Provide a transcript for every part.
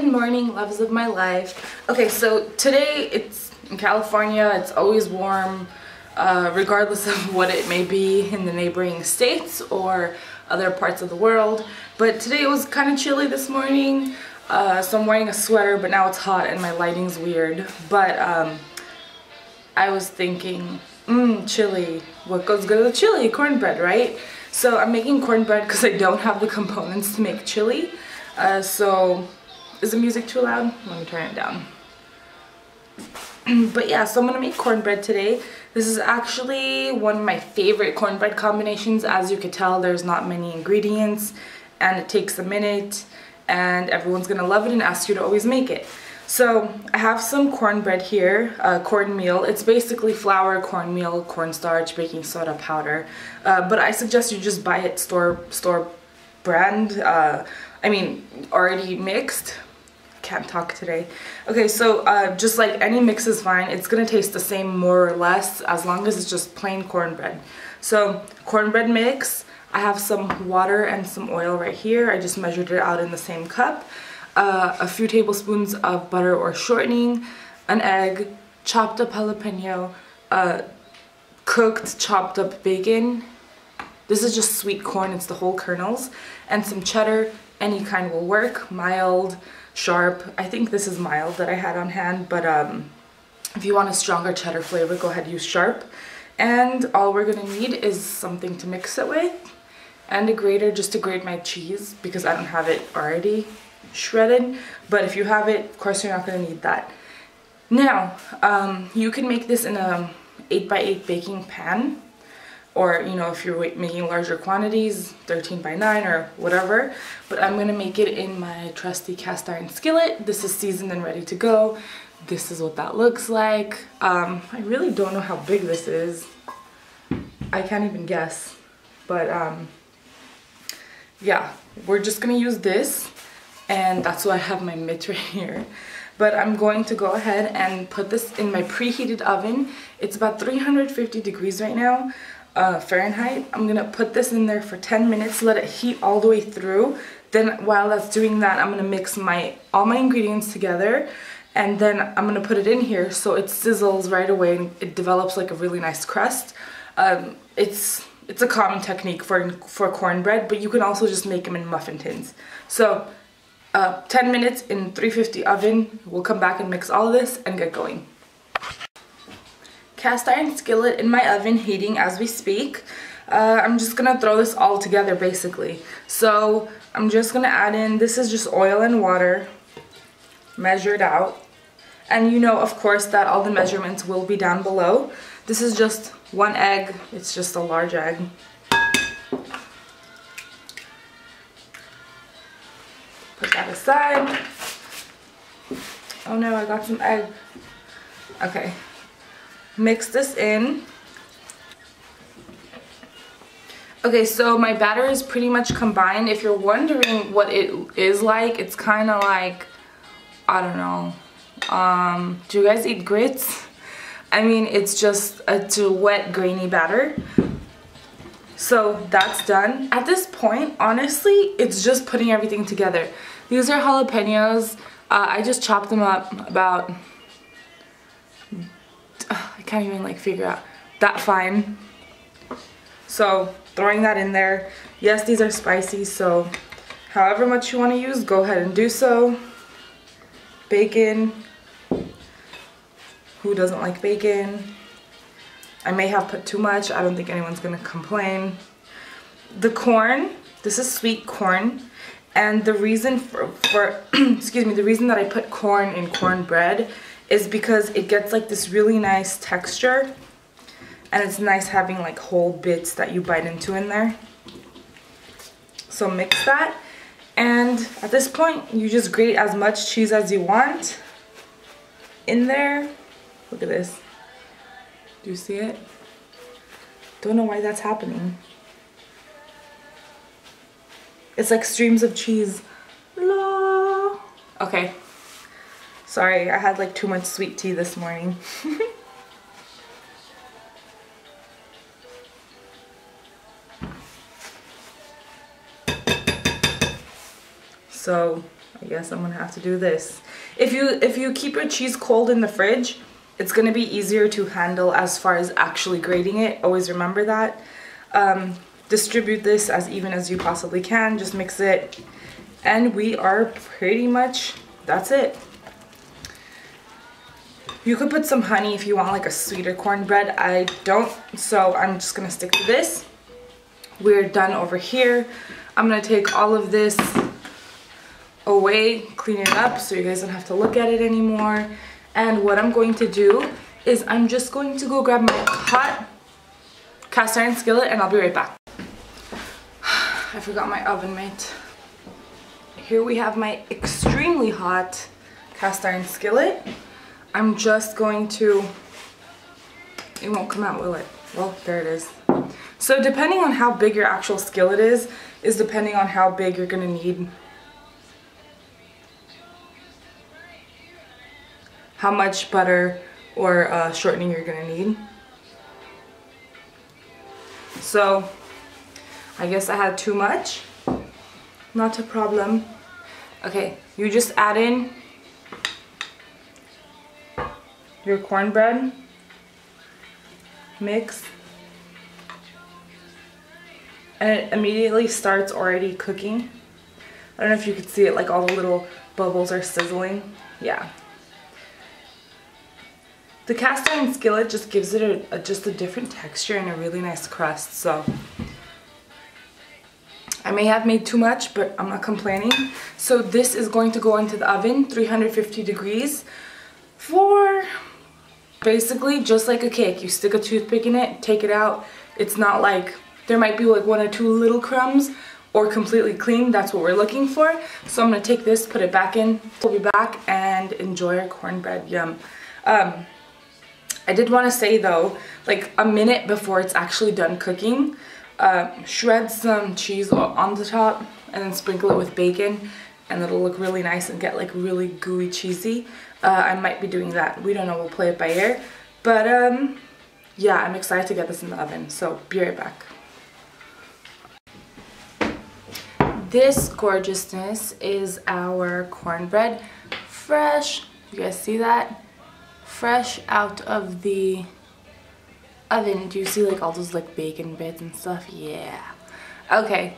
Good morning, loves of my life. Okay, so today it's in California. It's always warm, regardless of what it may be in the neighboring states or other parts of the world. But today it was kind of chilly this morning, so I'm wearing a sweater, but now it's hot and my lighting's weird. But I was thinking, chili, what goes good with chili? Cornbread, right? So I'm making cornbread because I don't have the components to make chili. So is the music too loud? Let me turn it down. But yeah, so I'm gonna make cornbread today. This is actually one of my favorite cornbread combinations. As you could tell, there's not many ingredients and it takes a minute and everyone's gonna love it and ask you to always make it. So I have some cornbread here, cornmeal. It's basically flour, cornmeal, cornstarch, baking soda powder. But I suggest you just buy it store brand. Already mixed. Can't talk today. Okay, so just like any mix is fine. It's gonna taste the same more or less as long as it's just plain cornbread. So cornbread mix. I have some water and some oil right here. I just measured it out in the same cup. A few tablespoons of butter or shortening, an egg, chopped up jalapeno, cooked chopped up bacon. This is just sweet corn, it's the whole kernels, and some cheddar. Any kind will work, mild, sharp. I think this is mild that I had on hand, but if you want a stronger cheddar flavor, go ahead, use sharp. And all we're gonna need is something to mix it with, and a grater just to grate my cheese because I don't have it already shredded. But if you have it, of course, you're not gonna need that. Now, you can make this in a 8x8 baking pan, or if you're making larger quantities, 13x9 or whatever. But I'm gonna make it in my trusty cast iron skillet. This is seasoned and ready to go. This is what that looks like. I really don't know how big this is. I can't even guess. But yeah, we're just gonna use this, and that's why I have my mitt right here. But I'm going to go ahead and put this in my preheated oven. It's about 350 degrees right now. Fahrenheit. I'm gonna put this in there for 10 minutes, let it heat all the way through. Then while that's doing that, I'm gonna mix all my ingredients together, and then I'm gonna put it in here so it sizzles right away and it develops like a really nice crust. It's a common technique for cornbread, but you can also just make them in muffin tins. So 10 minutes in 350 oven. We'll come back and mix all of this and get going. Cast iron skillet in my oven, heating as we speak. I'm just gonna throw this all together basically. So I'm just gonna add in, this is just oil and water measured out, and of course that all the measurements will be down below. This is just one egg, it's just a large egg. Put that aside. Oh no, I got some egg. Okay. Mix this in. Okay, so my batter is pretty much combined. If you're wondering what it is like, it's kind of like, I don't know. Do you guys eat grits? I mean, it's just a wet, grainy batter. So that's done. At this point, honestly, it's just putting everything together. These are jalapenos. I just chopped them up about, I can't even figure out, that fine. So throwing that in there. Yes, these are spicy, so however much you want to use, go ahead and do so. Bacon. Who doesn't like bacon? I may have put too much. I don't think anyone's gonna complain. The corn. This is sweet corn. And the reason excuse me, the reason that I put corn in cornbread is because it gets this really nice texture, and it's nice having whole bits that you bite into in there. So mix that, and at this point you just grate as much cheese as you want in there. Look at this. Do you see it? Don't know why that's happening. It's like streams of cheese. La. Okay. Sorry, I had too much sweet tea this morning. So I guess I'm gonna have to do this. If you keep your cheese cold in the fridge, it's gonna be easier to handle as far as actually grating it. Always remember that. Distribute this as even as you possibly can. Just mix it, and we are pretty much, that's it. You could put some honey if you want like a sweeter cornbread. I don't, so I'm just gonna stick to this. We're done over here. I'm gonna take all of this away, clean it up so you guys don't have to look at it anymore. And what I'm going to do is I'm just going to go grab my hot cast iron skillet and I'll be right back. I forgot my oven mitt. Here we have my extremely hot cast iron skillet. I'm just going to, it won't come out, will it? Well, there it is. So depending on how big your actual skillet is depending on how big you're gonna need, how much butter or shortening you're gonna need. So I guess I had too much, not a problem. Okay, you just add in your cornbread mix, and it immediately starts already cooking. I don't know if you could see it, like all the little bubbles are sizzling. Yeah. The cast iron skillet just gives it just a different texture and a really nice crust. So I may have made too much, but I'm not complaining. So this is going to go into the oven, 350 degrees, for basically just like a cake. You stick a toothpick in it, take it out. It's not like, there might be like 1 or 2 little crumbs or completely clean. That's what we're looking for. So I'm gonna take this, put it back in. We'll be back and enjoy our cornbread. Yum. I did want to say though, like a minute before it's actually done cooking, shred some cheese on the top and then sprinkle it with bacon, and it'll look really nice and get like really gooey cheesy. I might be doing that. We don't know, we'll play it by ear. But yeah, I'm excited to get this in the oven, so be right back. This gorgeousness is our cornbread, fresh, you guys see that? Fresh out of the oven. Do you see like all those like bacon bits and stuff? Yeah. Okay,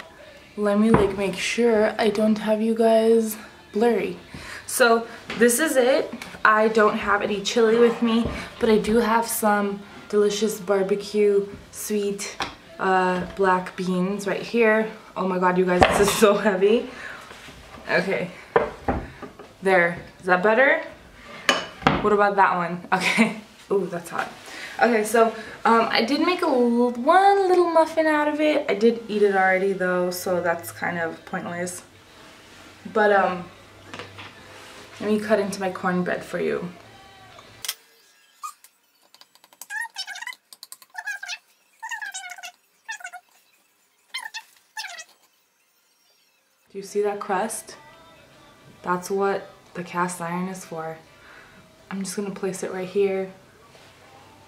let me like make sure I don't have you guys blurry. So this is it. I don't have any chili with me, but I do have some delicious barbecue sweet black beans right here. Oh my god, you guys, this is so heavy. Okay, there. Is that better? What about that one? Okay. Ooh, that's hot. Okay, so I did make one little muffin out of it. I did eat it already though, so that's kind of pointless. But let me cut into my cornbread for you. Do you see that crust? That's what the cast iron is for. I'm just gonna place it right here.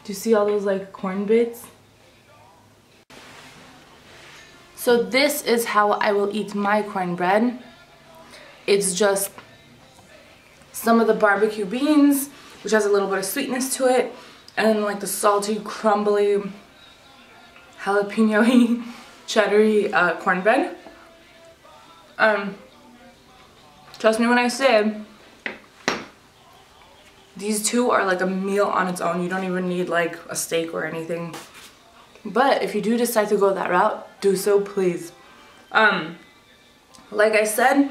Do you see all those like corn bits? So this is how I will eat my cornbread. It's just some of the barbecue beans, which has a little bit of sweetness to it, and then like the salty, crumbly, jalapeno-y, cheddar-y cornbread. Trust me when I say these two are like a meal on its own. You don't even need like a steak or anything. But if you do decide to go that route, do so please. Like I said,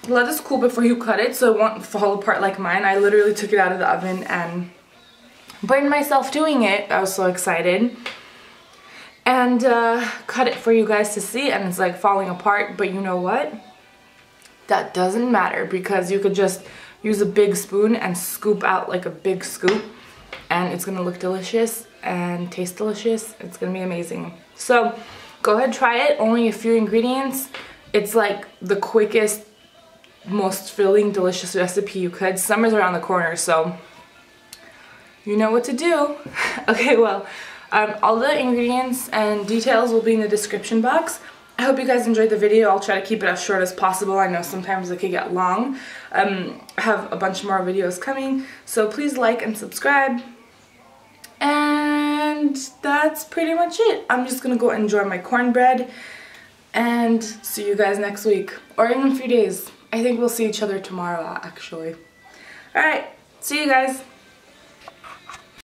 let this cool before you cut it so it won't fall apart like mine. I literally took it out of the oven and burned myself doing it. I was so excited. And cut it for you guys to see, and it's like falling apart. But you know what? That doesn't matter, because you could just use a big spoon and scoop out like a big scoop, and it's gonna look delicious and taste delicious. It's gonna be amazing. So go ahead, try it. Only a few ingredients. It's like the quickest, most filling, delicious recipe you could. Summer's around the corner, so you know what to do. Okay, well, all the ingredients and details will be in the description box. I hope you guys enjoyed the video. I'll try to keep it as short as possible. I know sometimes it could get long. I have a bunch more videos coming, so please like and subscribe. And that's pretty much it. I'm just gonna go enjoy my cornbread and see you guys next week, or in a few days. I think we'll see each other tomorrow, actually. Alright, see you guys.